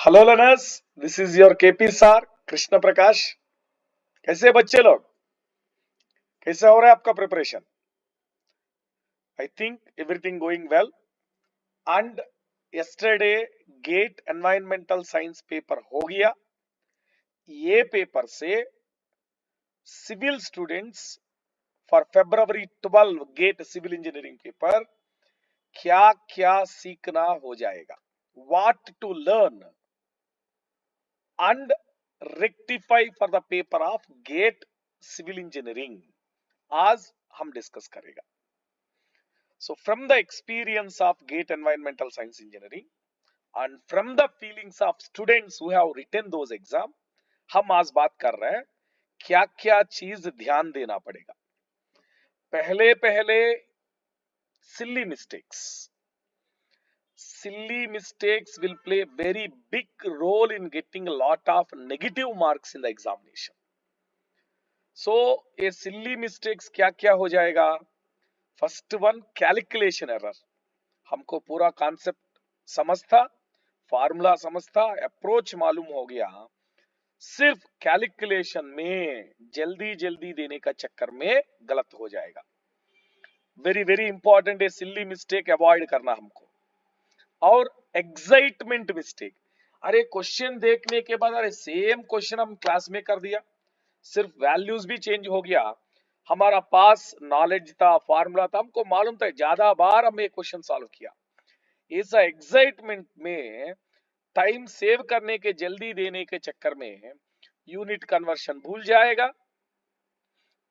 Hello learners, this is your KP sir Krishna Prakash. कैसे बच्चे लोग, कैसे हो रहा है आपका preparation? I think everything going well. And yesterday GATE environmental science paper हो गया। ये पेपर से civil students for February 12 GATE civil engineering paper क्या क्या सीखना हो जाएगा, what to learn and rectify for the paper of GATE civil engineering आज हम डिस्कस करेगा। So from the experience of GATE Environmental Science Engineering and from the feelings of students who have written those exam, हम आज बात कर रहे हैं क्या क्या चीज ध्यान देना पड़ेगा। पहले पहले silly mistakes. Silly mistakes will play very big role in getting a lot of negative marks in the examination. So ये silly mistakes क्या क्या हो जाएगा? First one, calculation error. हमको पूरा कॉन्सेप्ट समझता, फार्मूला समझता, अप्रोच मालूम हो गया, सिर्फ कैलकुलेशन में जल्दी जल्दी देने का चक्कर में गलत हो जाएगा। वेरी वेरी इंपॉर्टेंट है, सिल्ली मिस्टेक अवॉइड करना हमको। और एक्साइटमेंट मिस्टेक, अरे क्वेश्चन देखने के बाद अरे सेम क्वेश्चन हम क्लास में कर दिया, सिर्फ वैल्यूज भी चेंज हो गया, हमारा पास नॉलेज था, फार्मूला था, हमको मालूम था, ज्यादा बार हमने क्वेश्चन सॉल्व किया। ऐसा एक्साइटमेंट में टाइम सेव करने के, जल्दी देने के चक्कर में यूनिट कन्वर्शन भूल जाएगा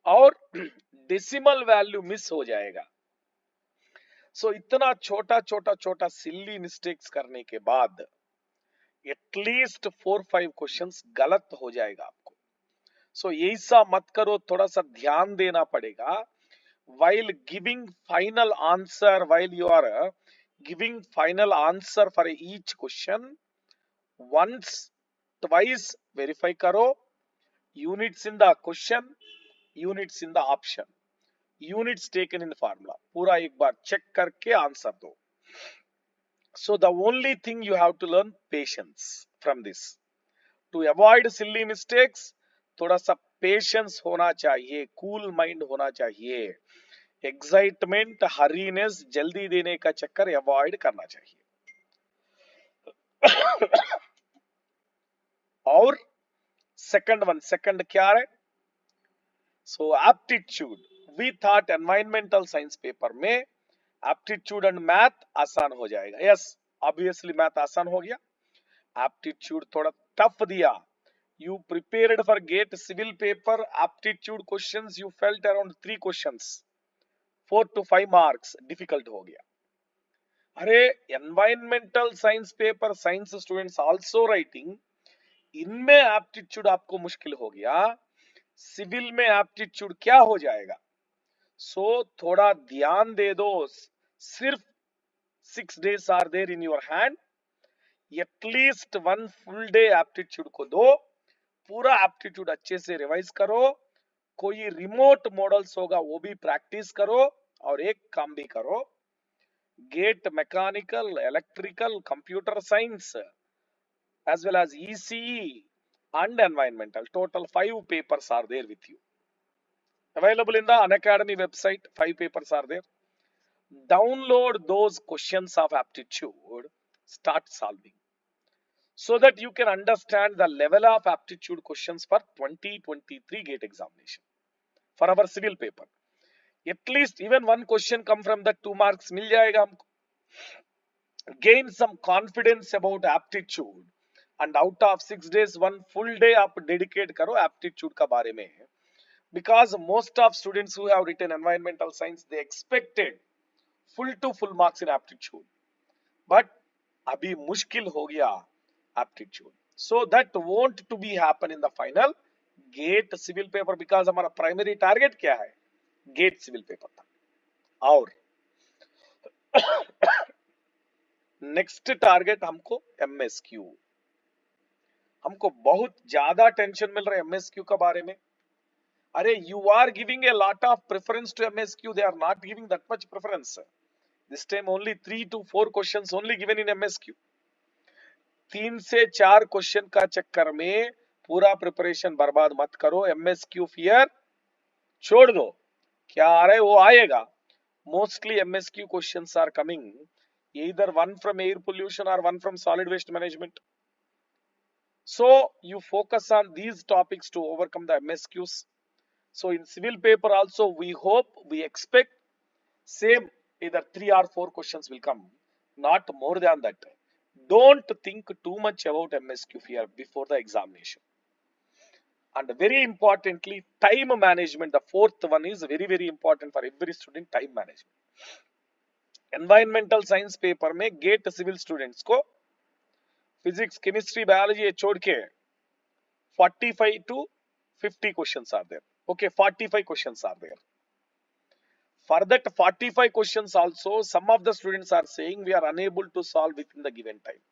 और डेसिमल वैल्यू मिस हो जाएगा। सो इतना छोटा छोटा छोटा सिल्ली मिस्टेक्स करने के बाद एटलीस्ट 4-5 क्वेश्चंस गलत हो जाएगा आपको। सो ऐसा मत करो, थोड़ा सा ध्यान देना पड़ेगा। while giving final answer, while you are giving final answer for each question, once twice verify करो units in the question, units in the option, units taken in formula, पूरा एक बार चेक करके आंसर दो। So the only thing you have to learn patience from this. To avoid silly mistakes, थोड़ा सा patience होना चाहिए, cool mind होना चाहिए, एक्साइटमेंट, हरीनेस, जल्दी देने का चक्कर अवॉइड करना चाहिए। और सेकंड क्या है? So aptitude. We thought environmental science paper में एप्टीट्यूड एंड मैथ आसान हो जाएगा। यस, ऑब्वियसली मैथ आसान हो गया, एप्टीट्यूड थोड़ा टफ दिया। You prepared for gate civil paper, aptitude questions you felt around 3 questions, 4 to 5 marks difficult हो गया। अरे environmental science paper science students also writing, इनमें एप्टीट्यूड आपको मुश्किल हो गया, सिविल में एप्टीट्यूड क्या हो जाएगा? सो थोड़ा ध्यान दे दो। सिर्फ 6 days are there in your hand, at least 1 full day aptitude को दो, पूरा एप्टीट्यूड अच्छे से रिवाइज करो, कोई रिमोट मॉडल्स होगा वो भी प्रैक्टिस करो, और एक काम भी करो, GATE mechanical, electrical, computer science as well as ECE and environmental. Total 5 papers are there with you. Available in the Unacademy website, 5 papers are there. Download those questions of aptitude, start solving, so that you can understand the level of aptitude questions for 2023 GATE examination. For our civil paper, at least even one question come from the 2 marks मिल जाएगा हमको. Gain some confidence about aptitude. And out of 6 days 1 full day आप dedicate करो aptitude का बारे में, because most of students who have written environmental science they expected full to full marks in aptitude, but अभी मुश्किल हो गया aptitude, so that won't to be happen in the final GATE civil paper, because हमारा primary target क्या है? GATE civil paper था। और next target हमको MSQ। हमको बहुत ज्यादा टेंशन मिल रहा है MSQ का बारे में। अरे you are giving a lot of preference to MSQ, they are not giving that much preference. This time only 3 to 4 questions only given in MSQ। 3 से 4 क्वेश्चन का चक्कर में पूरा प्रिपरेशन बर्बाद मत करो। एमएसक्यू फियर छोड़ दो। क्या आ रहा है वो आएगा। Mostly MSQ questions are coming either one from air pollution or one from solid waste management. So you focus on these topics to overcome the MSQs. So in civil paper also we hope, we expect same either 3 or 4 questions will come, not more than that. Don't think too much about MSQ fear before the examination. And very importantly, time management, the fourth one is very important for every student, time management. Environmental science paper में gate civil students को physics chemistry biology ये छोड़ के 45 to 50 questions are there. Okay, 45 questions are there. For that 45 questions also, some of the students are saying we are unable to solve within the given time,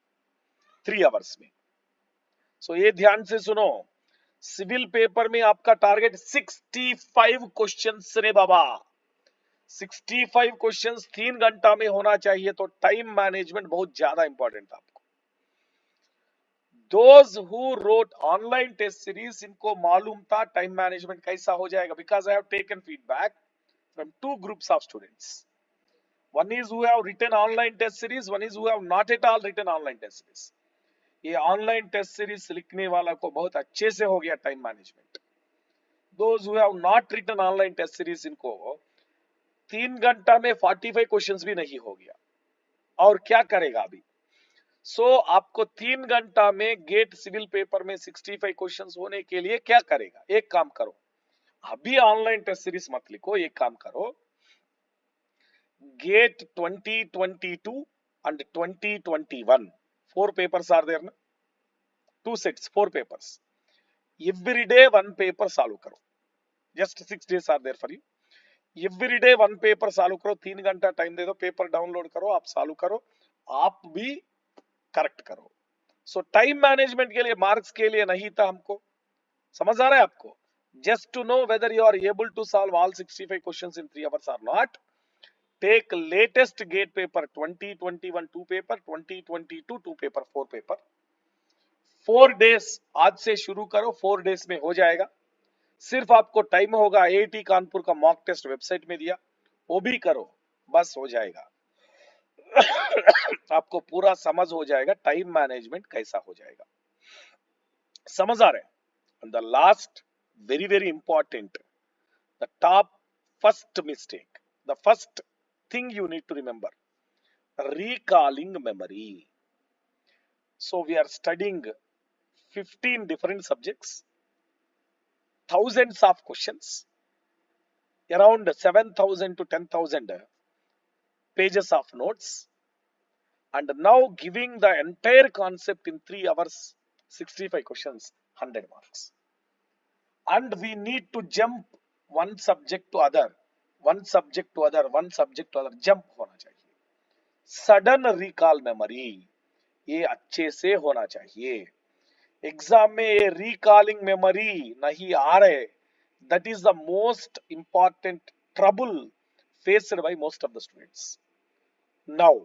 3 hours में. So ये ध्यान से सुनो, civil paper में आपका target 65 questions रे बाबा, 65 questions 3 घंटा में होना चाहिए। तो टाइम मैनेजमेंट बहुत ज्यादा इंपॉर्टेंट है आपको। Those who wrote online test series, इनको मालूम था टाइम मैनेजमेंट कैसा हो जाएगा, because I have taken feedback from 2 groups of students. One is who have written online test series, one is who have not at all written online test series. ये online test series लिखने वाला को बहुत अच्छे से हो गया time management. Those who have not written online test series, इनको 3 घंटा में 45 क्वेश्चंस भी नहीं हो गया। और क्या करेगा अभी? आपको 3 घंटा में गेट सिविल पेपर में 65 क्वेश्चंस होने के लिए क्या करेगा? एक काम करो, अभी ऑनलाइन टेस्ट सीरीज मत लिखो, एक काम करो, gate 2022 and 2021 4 papers are there na, 2 sets 4 papers, every day 1 paper solve करो, just 6 days are there for you, every day 1 paper solve करो, 3 घंटा टाइम दे दो, पेपर डाउनलोड करो, आप सॉल्व करो, आप भी करेक्ट करो। सो टाइम मैनेजमेंट के लिए, मार्क्स के लिए नहीं था हमको, समझ आ रहा है आपको? Just to know whether you are able to solve all 65 questions in 3 hours or not, take latest GATE paper 2021 2 paper, 2022 2 paper, 4 paper, 4 days आज से शुरू करो, 4 डेज में हो जाएगा। सिर्फ आपको टाइम होगा, आईआईटी कानपुर का मॉक टेस्ट वेबसाइट में दिया, वो भी करो, बस हो जाएगा। आपको पूरा समझ हो जाएगा टाइम मैनेजमेंट कैसा हो जाएगा, समझ आ रहे हैं? And the last, very important, the top first mistake, the first thing you need to remember, recalling memory. So we are studying 15 different subjects, thousands of questions, around 7,000 to 10,000 pages of notes, and now giving the entire concept in 3 hours, 65 questions, 100 marks. And we need to jump one subject to other, one subject to other, one subject to other, jump होना चाहिए। Sudden recall memory ये अच्छे से होना चाहिए। Exam में ये recalling memory नहीं आ रहे, that is the most important trouble faced by most of the students. Now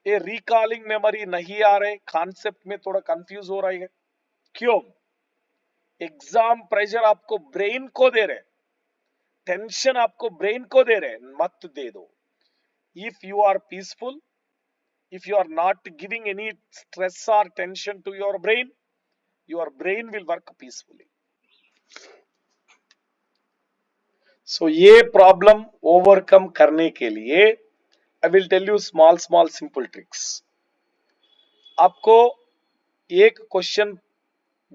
ये रिकॉलिंग मेमोरी नहीं आ रहे, कॉन्सेप्ट में थोड़ा कंफ्यूज हो रही है, क्यों? एग्जाम प्रेशर आपको ब्रेन को दे रहे, टेंशन आपको ब्रेन को दे रहे, मत दे दो। If you are peaceful, if you are not giving any stress or tension to your brain will work peacefully. So ये प्रॉब्लम ओवरकम करने के लिए I will tell you small simple tricks. आपको एक क्वेश्चन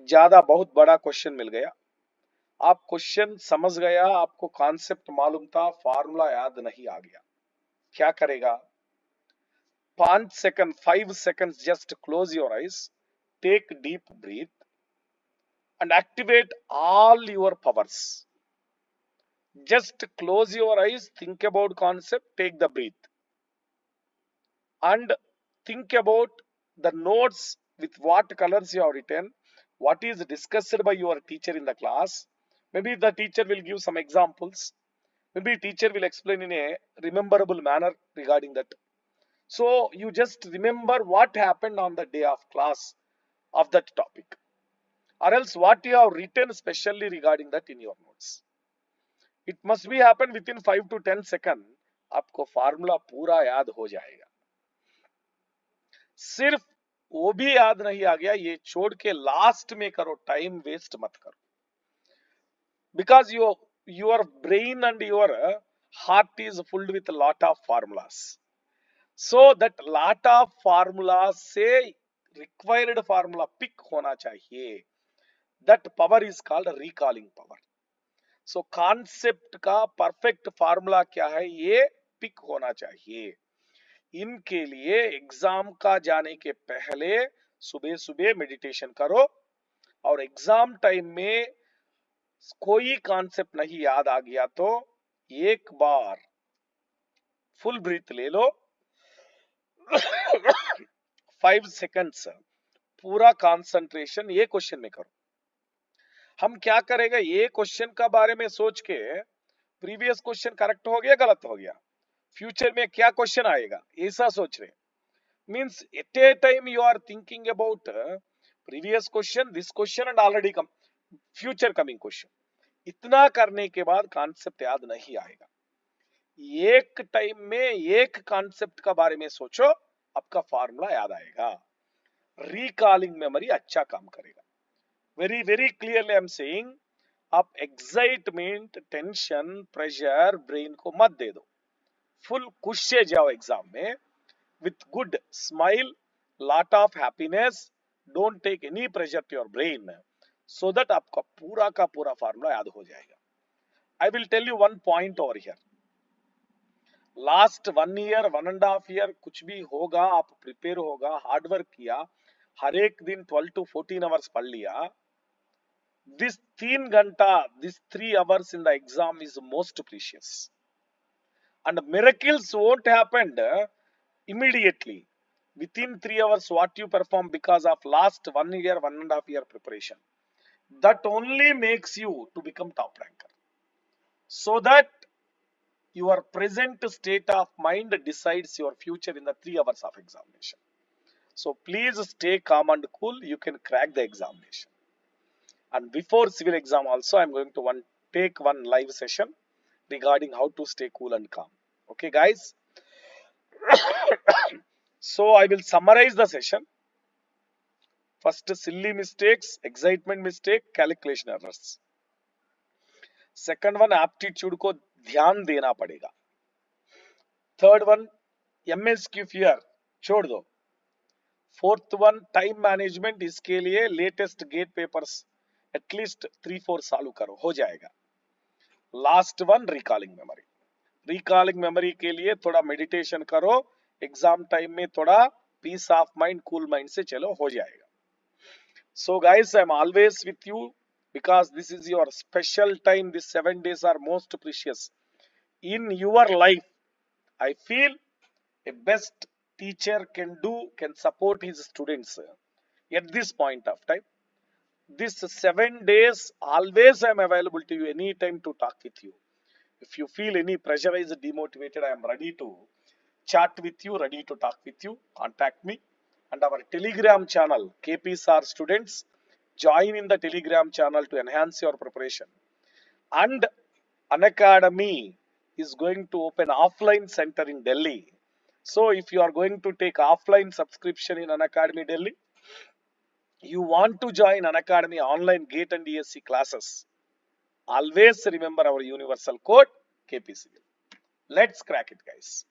ज्यादा बहुत बड़ा क्वेश्चन मिल गया, आप क्वेश्चन समझ गया, आपको कॉन्सेप्ट मालूम था, फार्मूला याद नहीं आ गया, क्या करेगा? 5 seconds, 5 seconds, just close your eyes, take deep breath and activate all your powers. Just close your eyes, think about concept, take the breath and think about the notes with what colors you have written, what is discussed by your teacher in the class. Maybe the teacher will give some examples, maybe teacher will explain in a rememberable manner regarding that. So you just remember what happened on the day of class, of that topic, or else what you have written specially regarding that in your notes. It must be happen within 5 to 10 second आपको formula पूरा याद हो जाएगा. सिर्फ वो भी याद नहीं आ गया ये छोड़ के लास्ट में करो, टाइम वेस्ट मत करो. Because your brain and your heart is filled with a lot of formulas. So that lot of formulas से required formula pick होना चाहिए. That power is called recalling power. So concept का perfect formula क्या है, ये pick होना चाहिए. इनके लिए एग्जाम का जाने के पहले सुबह सुबह मेडिटेशन करो, और एग्जाम टाइम में कोई कॉन्सेप्ट नहीं याद आ गया तो एक बार फुल ब्रीथ ले लो, 5 सेकंड्स पूरा कंसंट्रेशन ये क्वेश्चन में करो. हम क्या करेगा, ये क्वेश्चन का बारे में सोच के प्रीवियस क्वेश्चन करेक्ट हो गया गलत हो गया, फ्यूचर में क्या क्वेश्चन आएगा ऐसा सोच रहे. Means at a time you are thinking about previous question, this question and already come future coming question. इतना करने के बाद कॉन्सेप्ट याद नहीं आएगा. एक टाइम में एक कॉन्सेप्ट का बारे में सोचो, आपका फार्मूला याद आएगा. रिकॉलिंग मेमोरी अच्छा काम करेगा. Very very clearly I am saying, आप एक्साइटमेंट, टेंशन, प्रेशर ब्रेन को मत दे दो. फुल खुश से जाओ एग्जाम में, with good smile, lot of happiness. Don't take any pressure to your brain, so that आपका पूरा का पूरा फार्मूला याद हो जाएगा. I will tell you one point over here. Last 1 year 1.5 year कुछ भी होगा, आप प्रिपेयर होगा, हार्डवर्क किया, हर एक दिन 12 to 14 आवर्स पढ़ लिया. दिस 3 घंटा, this 3 hours in the exam is most precious, and miracles won't happen immediately. Within 3 hours what you perform because of last 1 year 1.5 year preparation, that only makes you to become top ranker. So that your present state of mind decides your future in the 3 hours of examination. So please stay calm and cool, you can crack the examination. And before civil exam also, I'm going to take one live session regarding how to stay cool and calm. Okay guys. So I will summarize the session. First, silly mistakes, excitement mistake, calculation errors. Second one, aptitude को ध्यान देना पड़ेगा. Third one, MSQ fear छोड़ दो. Fourth one, time management, इसके लिए latest gate papers at least 3-4 चालू करो, हो जाएगा. Last one, recalling memory. Recalling memory के लिए थोड़ा मेडिटेशन करो, एग्जाम टाइम में थोड़ा peace of mind, cool mind से चलो, हो जाएगा. So guys, I am always with you because this is your special time. This 7 days are most precious in your life. I feel a best teacher can support his students at this point of time. This 7 days always I am available to you anytime to talk with you. If you feel any pressurized, demotivated, I am ready to chat with you, ready to talk with you. Contact me. And our Telegram channel, KPSR students, join in the Telegram channel to enhance your preparation. And Unacademy is going to open offline center in Delhi. So if you are going to take offline subscription in Unacademy Delhi, you want to join Unacademy online GATE and ESC classes, always remember our universal code KPCL. Let's crack it, guys.